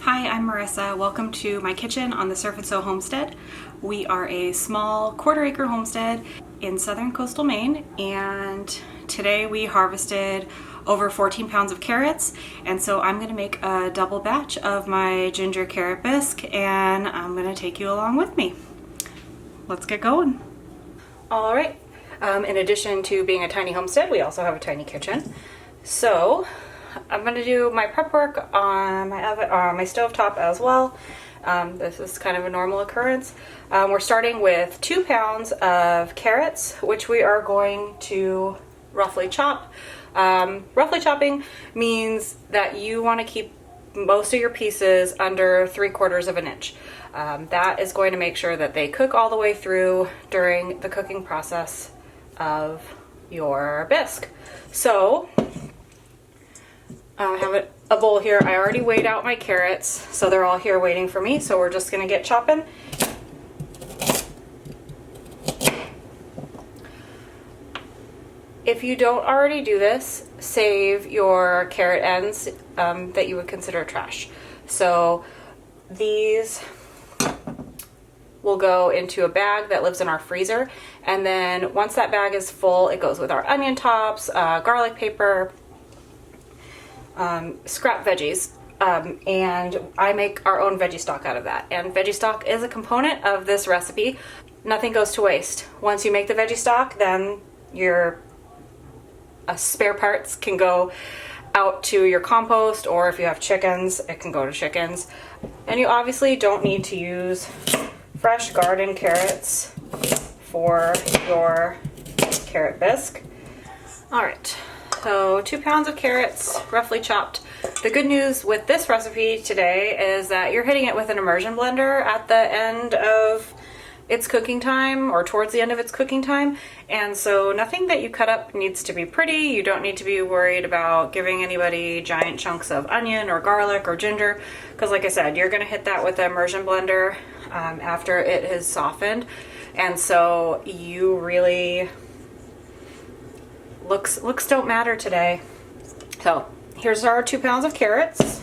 Hi, I'm Marissa. Welcome to my kitchen on the Surf and Sew homestead. We are a small quarter-acre homestead in southern coastal Maine, and today we harvested over 14 pounds of carrots, and so I'm going to make a double batch of my ginger carrot bisque, and I'm going to take you along with me. Let's get going. All right. In addition to being a tiny homestead, we also have a tiny kitchen. So I'm going to do my prep work on my oven, my stovetop as well. This is kind of a normal occurrence. We're starting with 2 pounds of carrots, which we are going to roughly chop. Roughly chopping means that you want to keep most of your pieces under 3/4 of an inch. That is going to make sure that they cook all the way through during the cooking process of your bisque. So I have a bowl here. I already weighed out my carrots, so they're all here waiting for me. So we're just going to get chopping. If you don't already do this, save your carrot ends that you would consider trash. So these will go into a bag that lives in our freezer, and then once that bag is full, it goes with our onion tops, garlic paper, scrap veggies, and I make our own veggie stock out of that. And veggie stock is a component of this recipe. Nothing goes to waste. Once you make the veggie stock, then your spare parts can go out to your compost, or if you have chickens, it can go to chickens. And you obviously don't need to use fresh garden carrots for your carrot bisque. All right. So 2 pounds of carrots, roughly chopped. The good news with this recipe today is that you're hitting it with an immersion blender at the end of its cooking time, or towards the end of its cooking time. And so nothing that you cut up needs to be pretty. You don't need to be worried about giving anybody giant chunks of onion or garlic or ginger, because like I said, you're gonna hit that with the immersion blender after it has softened. And so you really, looks don't matter today. So here's our 2 pounds of carrots,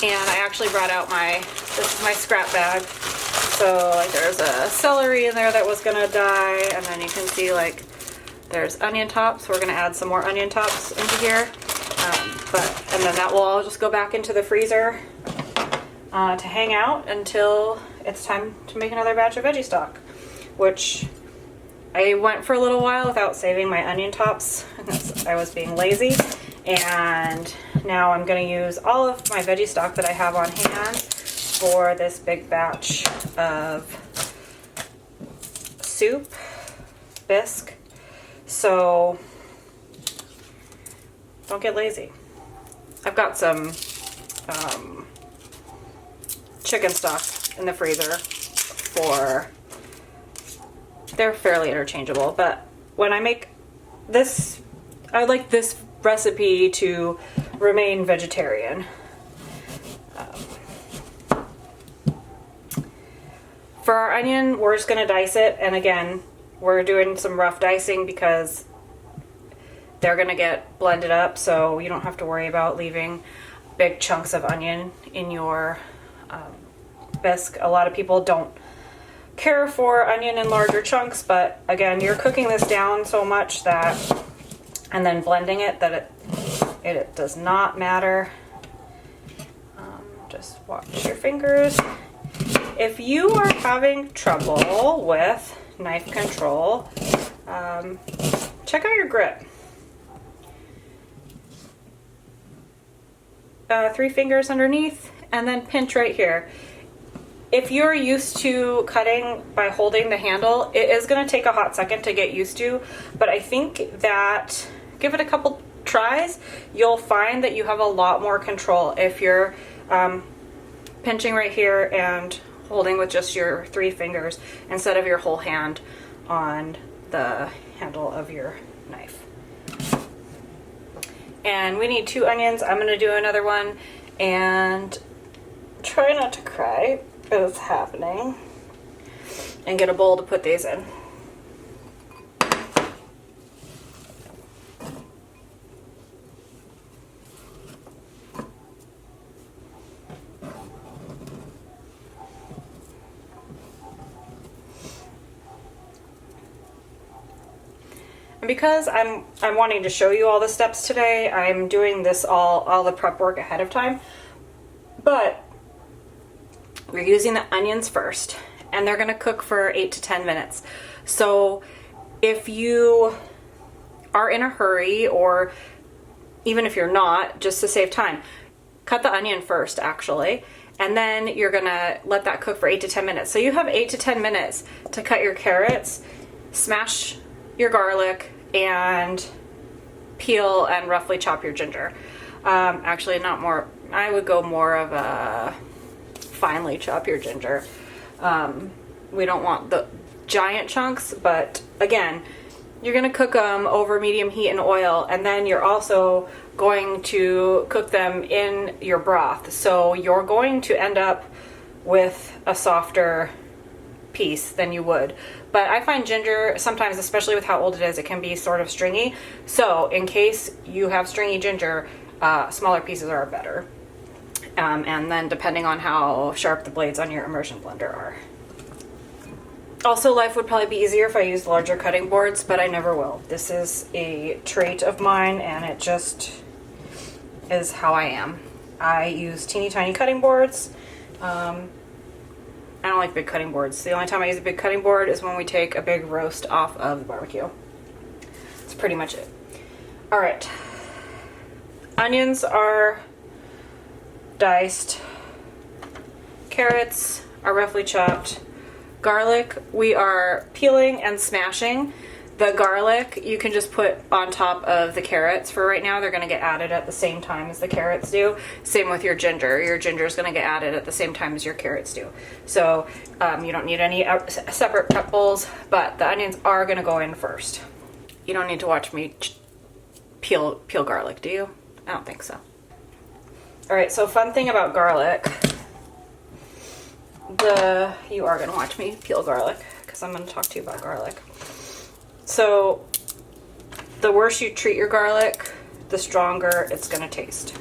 and I actually brought out this is my scrap bag. So like there's a celery in there that was gonna die, and then you can see like there's onion tops. We're gonna add some more onion tops into here, and then that will all just go back into the freezer to hang out until it's time to make another batch of veggie stock, which I went for a little while without saving my onion tops because I was being lazy, and now I'm going to use all of my veggie stock that I have on hand for this big batch of soup, bisque. So don't get lazy. I've got some chicken stock in the freezer they're fairly interchangeable, but when I make this, I like this recipe to remain vegetarian. For our onion, we're just going to dice it, and again, we're doing some rough dicing because they're going to get blended up, so you don't have to worry about leaving big chunks of onion in your bisque. A lot of people don't care for onion in larger chunks, but again, you're cooking this down so much that, and then blending it, that it does not matter. Just watch your fingers. If you are having trouble with knife control, check out your grip. 3 fingers underneath, and then pinch right here. If you're used to cutting by holding the handle, it is going to take a hot second to get used to, but I think that give it a couple tries, you'll find that you have a lot more control if you're pinching right here and holding with just your 3 fingers instead of your whole hand on the handle of your knife. And we need 2 onions. I'm going to do another one, and try not to cry. Is happening, and get a bowl to put these in. Because I'm wanting to show you all the steps today, I'm doing this all the prep work ahead of time. But we're using the onions first, and they're gonna cook for 8 to 10 minutes. So if you are in a hurry, or even if you're not, just to save time, cut the onion first actually, and then you're gonna let that cook for 8 to 10 minutes. So you have 8 to 10 minutes to cut your carrots, smash your garlic, and peel and roughly chop your ginger. Actually, not more. I would go more of a finely chop your ginger. We don't want the giant chunks, but again, you're gonna cook them over medium heat in oil, and then you're also going to cook them in your broth. So you're going to end up with a softer piece than you would. But I find ginger sometimes, especially with how old it is, it can be sort of stringy. So in case you have stringy ginger, smaller pieces are better. And then depending on how sharp the blades on your immersion blender are. Also, life would probably be easier if I used larger cutting boards, but I never will. This is a trait of mine, and it just is how I am. I use teeny tiny cutting boards. I don't like big cutting boards. The only time I use a big cutting board is when we take a big roast off of the barbecue. That's pretty much it. All right. Onions are diced. Carrots are roughly chopped. Garlic, we are peeling and smashing. The garlic, you can just put on top of the carrots for right now. They're going to get added at the same time as the carrots do. Same with your ginger. Your ginger is going to get added at the same time as your carrots do. So you don't need any separate prep bowls, but the onions are going to go in first. You don't need to watch me peel garlic, do you? I don't think so. All right, so fun thing about garlic. You are going to watch me peel garlic because I'm going to talk to you about garlic. So the worse you treat your garlic, the stronger it's going to taste.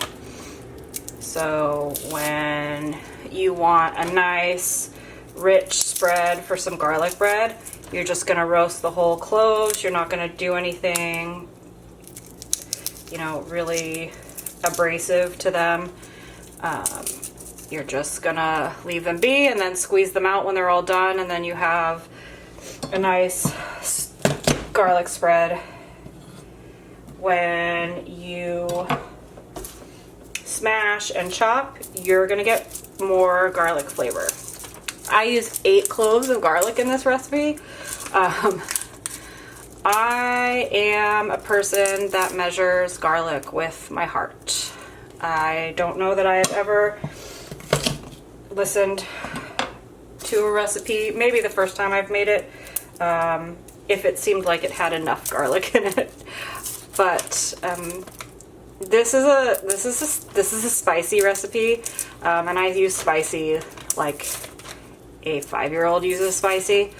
So when you want a nice rich spread for some garlic bread, you're just going to roast the whole cloves. You're not going to do anything, you know, really abrasive to them. You're just gonna leave them be and then squeeze them out when they're all done, and then you have a nice garlic spread. When you smash and chop, you're gonna get more garlic flavor. I use 8 cloves of garlic in this recipe. I am a person that measures garlic with my heart. I don't know that I have ever listened to a recipe, maybe the first time I've made it, if it seemed like it had enough garlic in it. But this is a spicy recipe, and I use spicy like a 5-year-old uses spicy.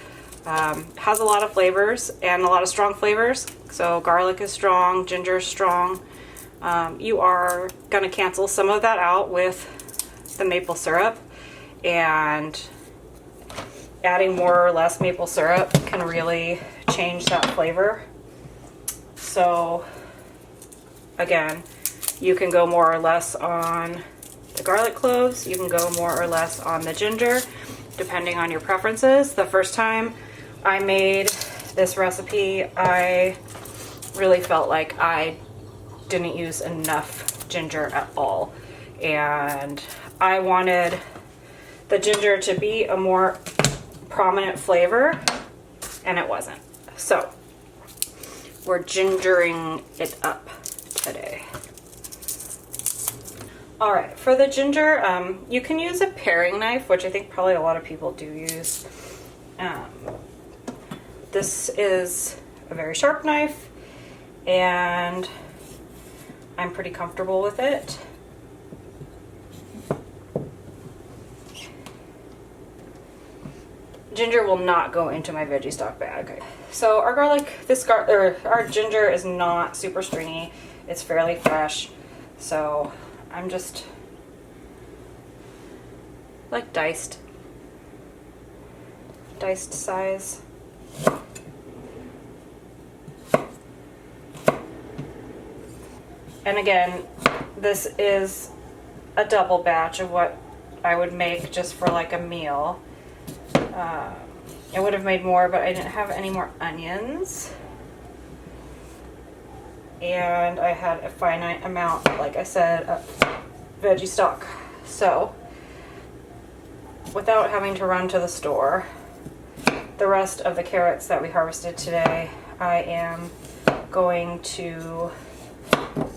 Has a lot of flavors and a lot of strong flavors. So garlic is strong, ginger is strong. You are gonna cancel some of that out with the maple syrup, and adding more or less maple syrup can really change that flavor. So again, you can go more or less on the garlic cloves, you can go more or less on the ginger, depending on your preferences. The first time I made this recipe, I really felt like I didn't use enough ginger at all, and I wanted the ginger to be a more prominent flavor, and it wasn't. So we're gingering it up today. All right, for the ginger, you can use a paring knife, which I think probably a lot of people do use. This is a very sharp knife, and I'm pretty comfortable with it. Ginger will not go into my veggie stock bag. So our garlic, our ginger is not super stringy. It's fairly fresh. So I'm just like diced size. And again, this is a double batch of what I would make just for like a meal. I would have made more, but I didn't have any more onions. And I had a finite amount, like I said, of veggie stock. So, without having to run to the store, the rest of the carrots that we harvested today, I am going to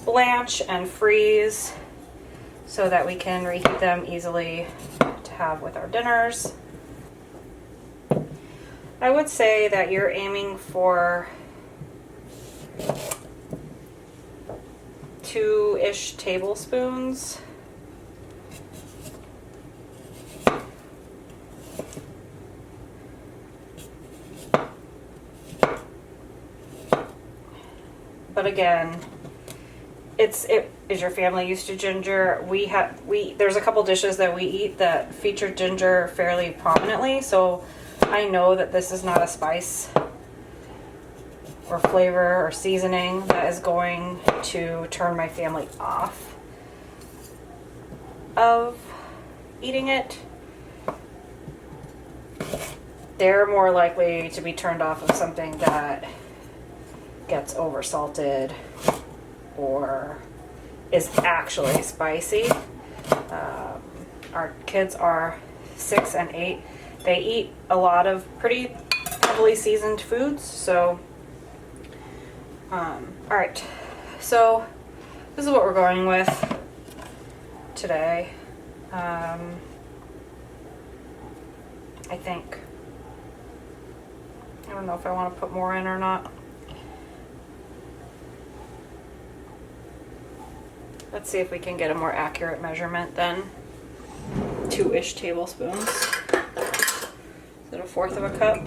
blanch and freeze so that we can reheat them easily to have with our dinners. I would say that you're aiming for 2-ish tablespoons. But again, is your family used to ginger? There's a couple dishes that we eat that feature ginger fairly prominently, so I know that this is not a spice or flavor or seasoning that is going to turn my family off of eating it. They're more likely to be turned off of something that gets oversalted or is actually spicy. Our kids are 6 and 8. They eat a lot of pretty heavily seasoned foods, so alright, so this is what we're going with today. I think, I don't know if I want to put more in or not. Let's see if we can get a more accurate measurement than 2-ish tablespoons. Is it 1/4 of a cup?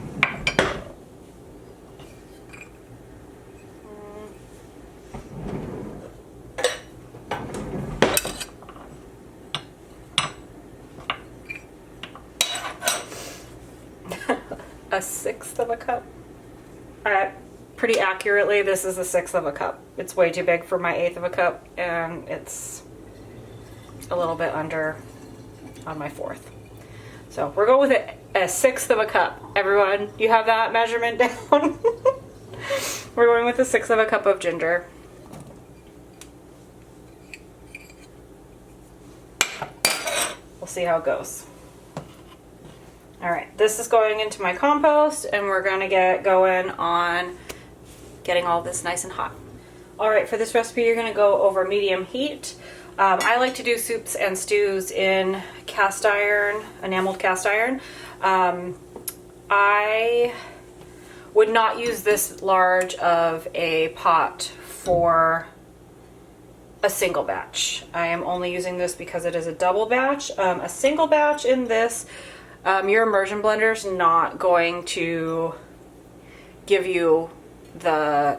A 1/6 of a cup? Pretty accurately, this is a 1/6 of a cup. It's way too big for my 1/8 of a cup, and it's a little bit under on my 1/4. So we're going with a 1/6 of a cup. Everyone, you have that measurement down? We're going with a 1/6 of a cup of ginger. We'll see how it goes. Alright, this is going into my compost, and we're going to get going on getting all this nice and hot. Alright, for this recipe you're going to go over medium heat. I like to do soups and stews in cast iron, enameled cast iron. I would not use this large of a pot for a single batch. I am only using this because it is a double batch. A single batch in this, your immersion blender is not going to give you the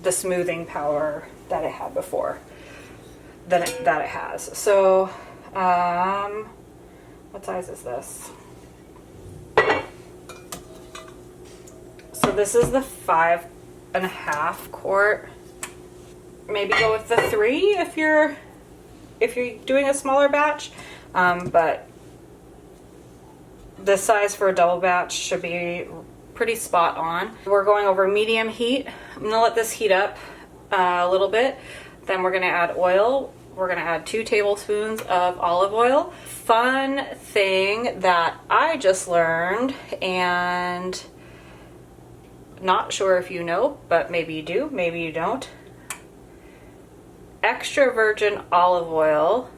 smoothing power that it had before, that it has. So, what size is this? So this is the 5.5 quart. Maybe go with the 3 if you're doing a smaller batch, but this size for a double batch should be pretty spot on. We're going over medium heat. I'm gonna let this heat up a little bit. Then we're gonna add oil. We're gonna add 2 tablespoons of olive oil. Fun thing that I just learned, and not sure if you know, but maybe you do, maybe you don't. Extra virgin olive oil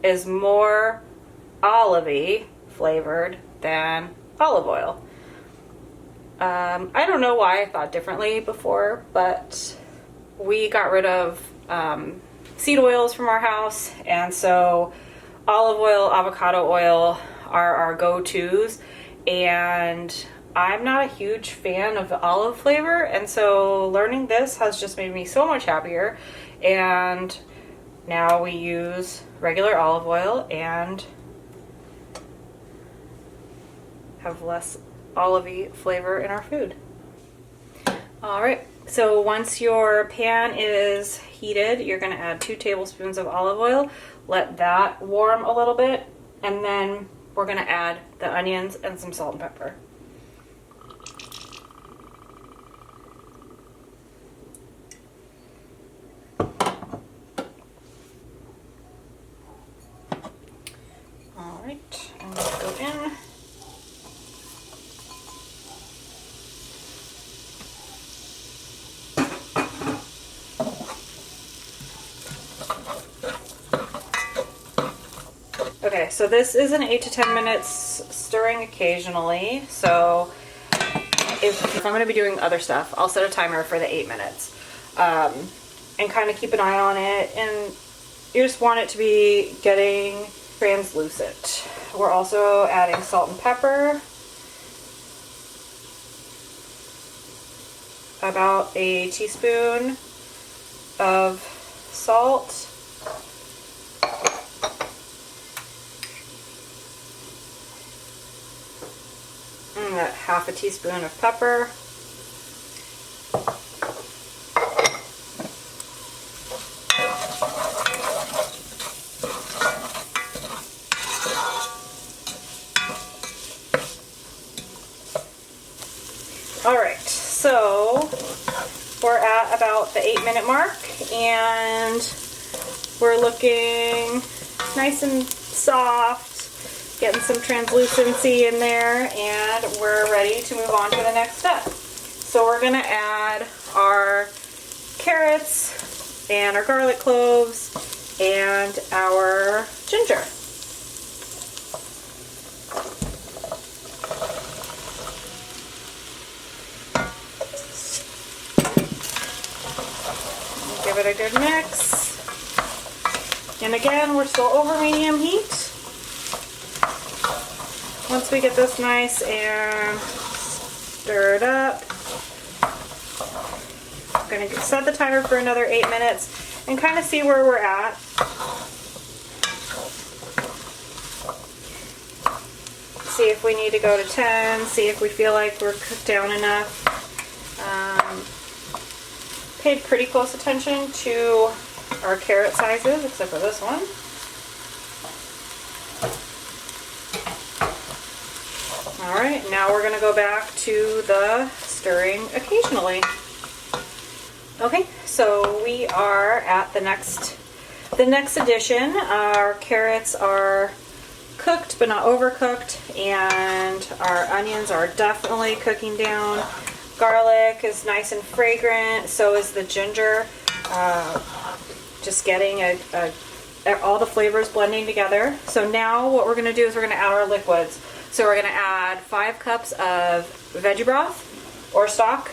is more olivey flavored than olive oil. I don't know why I thought differently before, but we got rid of seed oils from our house, and so olive oil, avocado oil are our go-tos, and I'm not a huge fan of the olive flavor, and so learning this has just made me so much happier. And now we use regular olive oil and have less olivey flavor in our food. All right, so once your pan is heated, you're gonna add 2 tablespoons of olive oil. Let that warm a little bit, and then we're gonna add the onions and some salt and pepper. All right, and let's go in. Okay, so this is an 8 to 10 minutes stirring occasionally. So if I'm going to be doing other stuff, I'll set a timer for the 8 minutes and kind of keep an eye on it. And you just want it to be getting translucent. We're also adding salt and pepper. About a teaspoon of salt. And half a teaspoon of pepper. All right, so we're at about the 8-minute mark, and we're looking nice and soft, getting some translucency in there, and we're ready to move on to the next step. So we're gonna add our carrots and our garlic cloves and our ginger. Give it a good mix. And again, we're still over medium heat. Once we get this nice and stirred up, I'm going to set the timer for another 8 minutes and kind of see where we're at. See if we need to go to 10, see if we feel like we're cooked down enough. Paid pretty close attention to our carrot sizes, except for this one. Alright, now we're going to go back to the stirring occasionally. Okay, so we are at the next addition. Our carrots are cooked but not overcooked, and our onions are definitely cooking down. Garlic is nice and fragrant, so is the ginger. Just getting all the flavors blending together. So now what we're going to do is we're going to add our liquids. So we're going to add 5 cups of veggie broth or stock,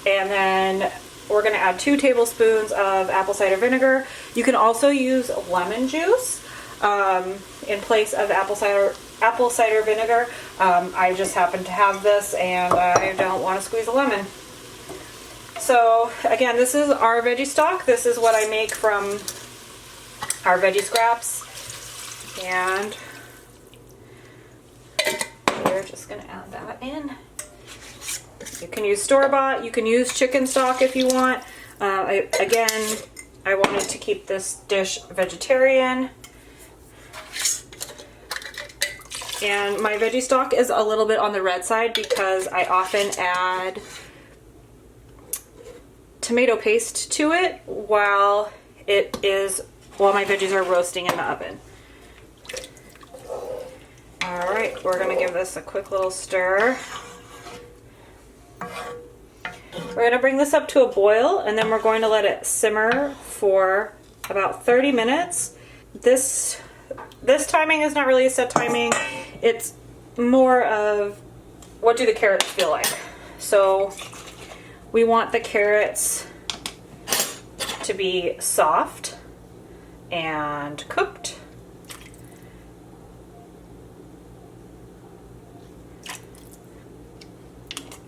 and then we're going to add 2 tablespoons of apple cider vinegar. You can also use lemon juice in place of apple cider vinegar. I just happen to have this, and I don't want to squeeze a lemon. So again, this is our veggie stock. This is what I make from our veggie scraps, and we're just going to add that in. You can use store-bought, you can use chicken stock if you want. I wanted to keep this dish vegetarian. And my veggie stock is a little bit on the red side because I often add tomato paste to it while my veggies are roasting in the oven. Alright, we're going to give this a quick little stir. We're going to bring this up to a boil, and then we're going to let it simmer for about 30 minutes. This timing is not really a set timing. It's more of what do the carrots feel like. So we want the carrots to be soft and cooked.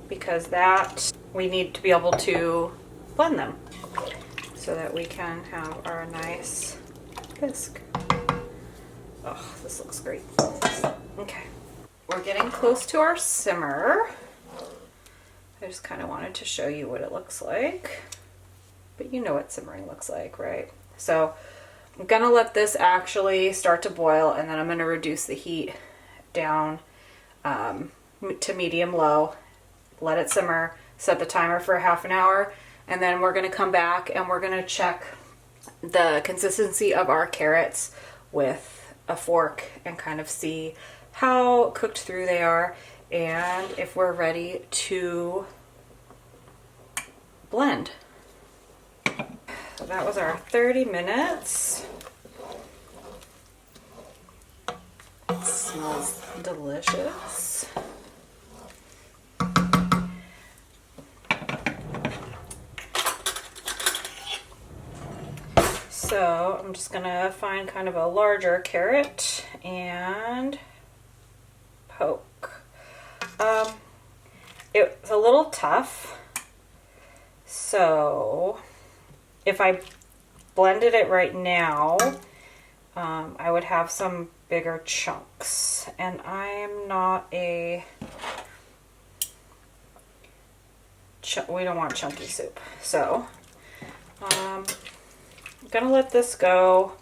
Because that we need to be able to blend them so that we can have our nice bisque. Oh, this looks great. Okay, we're getting close to our simmer. I just kind of wanted to show you what it looks like. But you know what simmering looks like, right? So I'm gonna let this actually start to boil, and then I'm gonna reduce the heat down to medium low, let it simmer, set the timer for half an hour, and then we're gonna come back and we're gonna check the consistency of our carrots with a fork and kind of see how cooked through they are and if we're ready to blend. So that was our 30 minutes. It smells delicious. So I'm just gonna find kind of a larger carrot and poke. It's a little tough, so if I blended it right now, I would have some bigger chunks, and I'm not a we don't want chunky soup, so I'm gonna let this go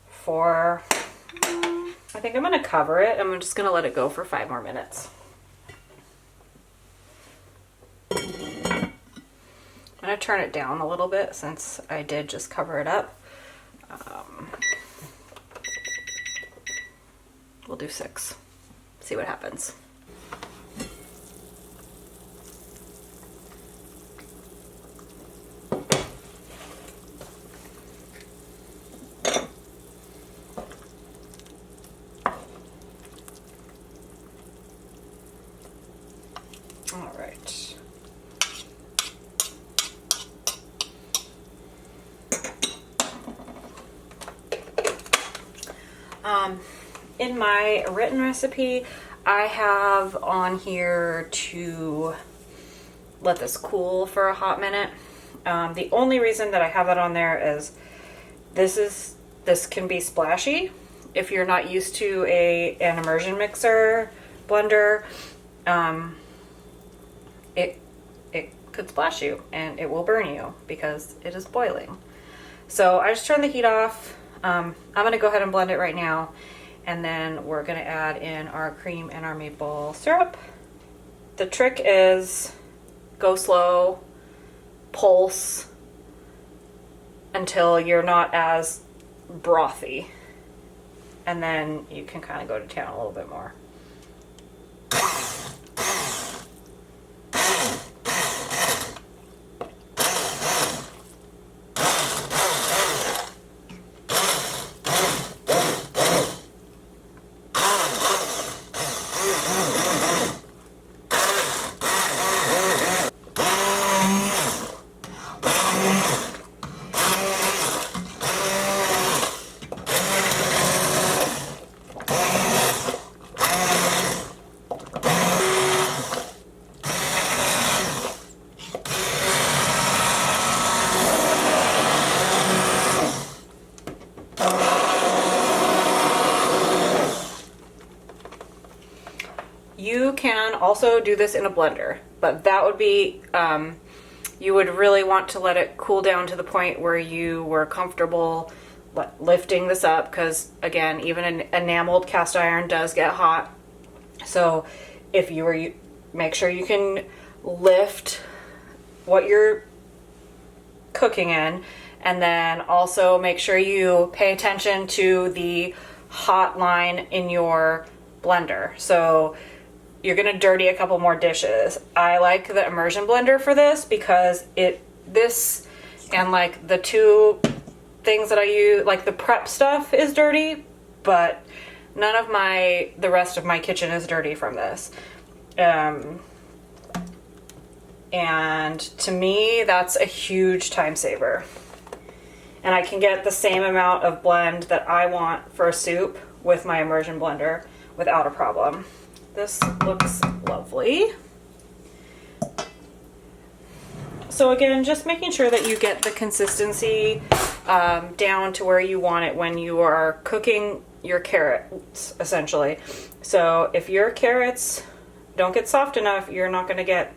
for I think I'm gonna cover it. I'm just gonna let it go for 5 more minutes. I'm gonna turn it down a little bit since I did just cover it up. We'll do 6. See what happens. All right. In my written recipe, I have on here to let this cool for a hot minute. The only reason that I have that on there is this can be splashy if you're not used to an immersion mixer blender. It could splash you and it will burn you because it is boiling. So I just turned the heat off. I'm gonna go ahead and blend it right now, and then we're gonna add in our cream and our maple syrup. The trick is go slow, pulse until you're not as brothy, and then you can kind of go to town a little bit more. You can also do this in a blender, but that would be, you would really want to let it cool down to the point where you were comfortable lifting this up, because again, even an enameled cast iron does get hot. So if you were, make sure you can lift what you're cooking in, and then also make sure you pay attention to the hot line in your blender. So you're gonna dirty a couple more dishes. I like the immersion blender for this because this and like the two things that I use, like the prep stuff is dirty, but none of the rest of my kitchen is dirty from this. And to me, that's a huge time saver. And I can get the same amount of blend that I want for a soup with my immersion blender without a problem. This looks lovely. So again, just making sure that you get the consistency down to where you want it when you are cooking your carrots, essentially. So if your carrots don't get soft enough, you're not going to get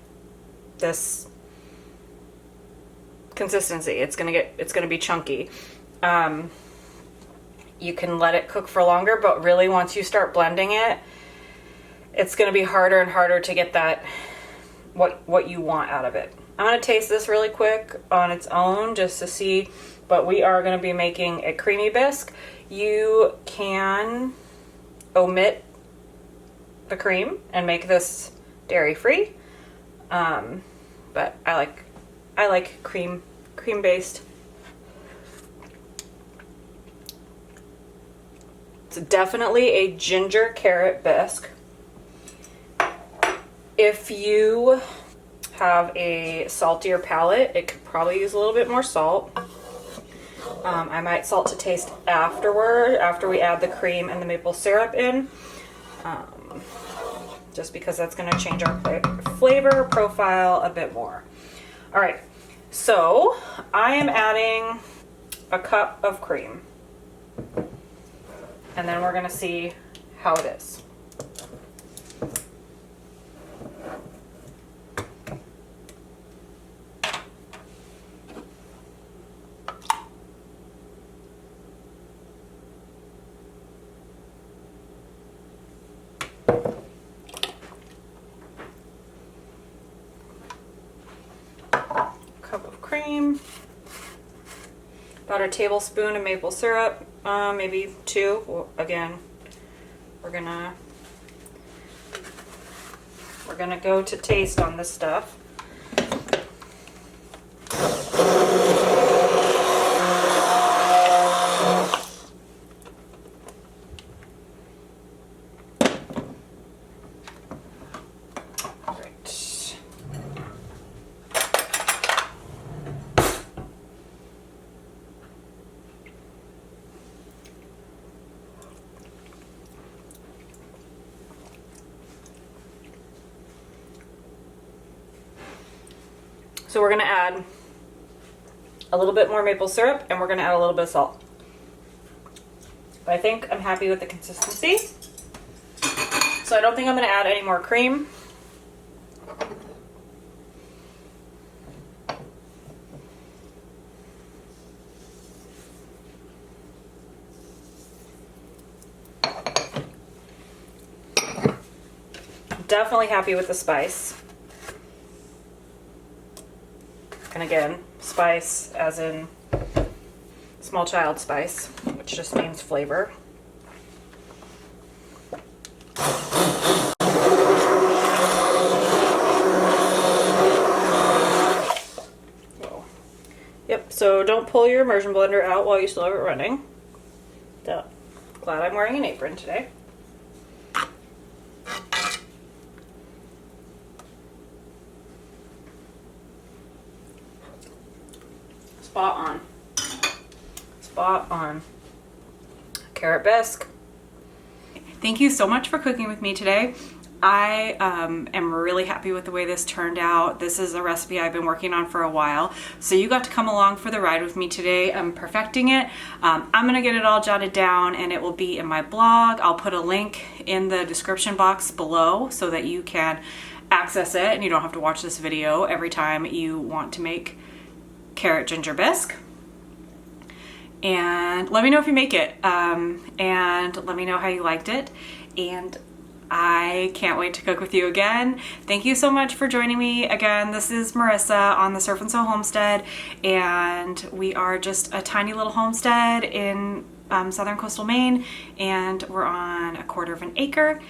this consistency. It's gonna be chunky. You can let it cook for longer, but really once you start blending it, it's gonna be harder and harder to get that what you want out of it. I'm gonna taste this really quick on its own just to see, but we are gonna be making a creamy bisque. You can omit the cream and make this dairy free, but I like cream based. It's definitely a ginger carrot bisque. If you have a saltier palate, it could probably use a little bit more salt. I might salt to taste afterward, after we add the cream and the maple syrup in, just because that's going to change our flavor profile a bit more. All right, so I am adding a cup of cream, and then we're going to see how it is. Cup of cream, about a tablespoon of maple syrup, maybe 2. Well, again, we're gonna go to taste on this stuff. So we're gonna add a little bit more maple syrup and we're gonna add a little bit of salt. But I think I'm happy with the consistency. So I don't think I'm gonna add any more cream. Definitely happy with the spice. And again, spice as in small child spice, which just means flavor. Whoa. Yep, so don't pull your immersion blender out while you still have it running. Duh. Glad I'm wearing an apron today. Spot on. Spot on. Carrot bisque. Thank you so much for cooking with me today. I am really happy with the way this turned out. This is a recipe I've been working on for a while, so you got to come along for the ride with me today. I'm perfecting it. I'm gonna get it all jotted down and it will be in my blog. I'll put a link in the description box below so that you can access it and you don't have to watch this video every time you want to make carrot ginger bisque. And let me know if you make it, and let me know how you liked it, and I can't wait to cook with you again. Thank you so much for joining me again. This is Marissa on the Surf and Sew Homestead, and we are just a tiny little homestead in southern coastal Maine, and we're on 1/4 of an acre,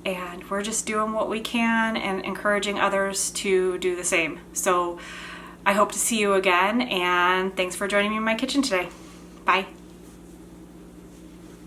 and we're just doing what we can and encouraging others to do the same. So I hope to see you again, and thanks for joining me in my kitchen today. Bye.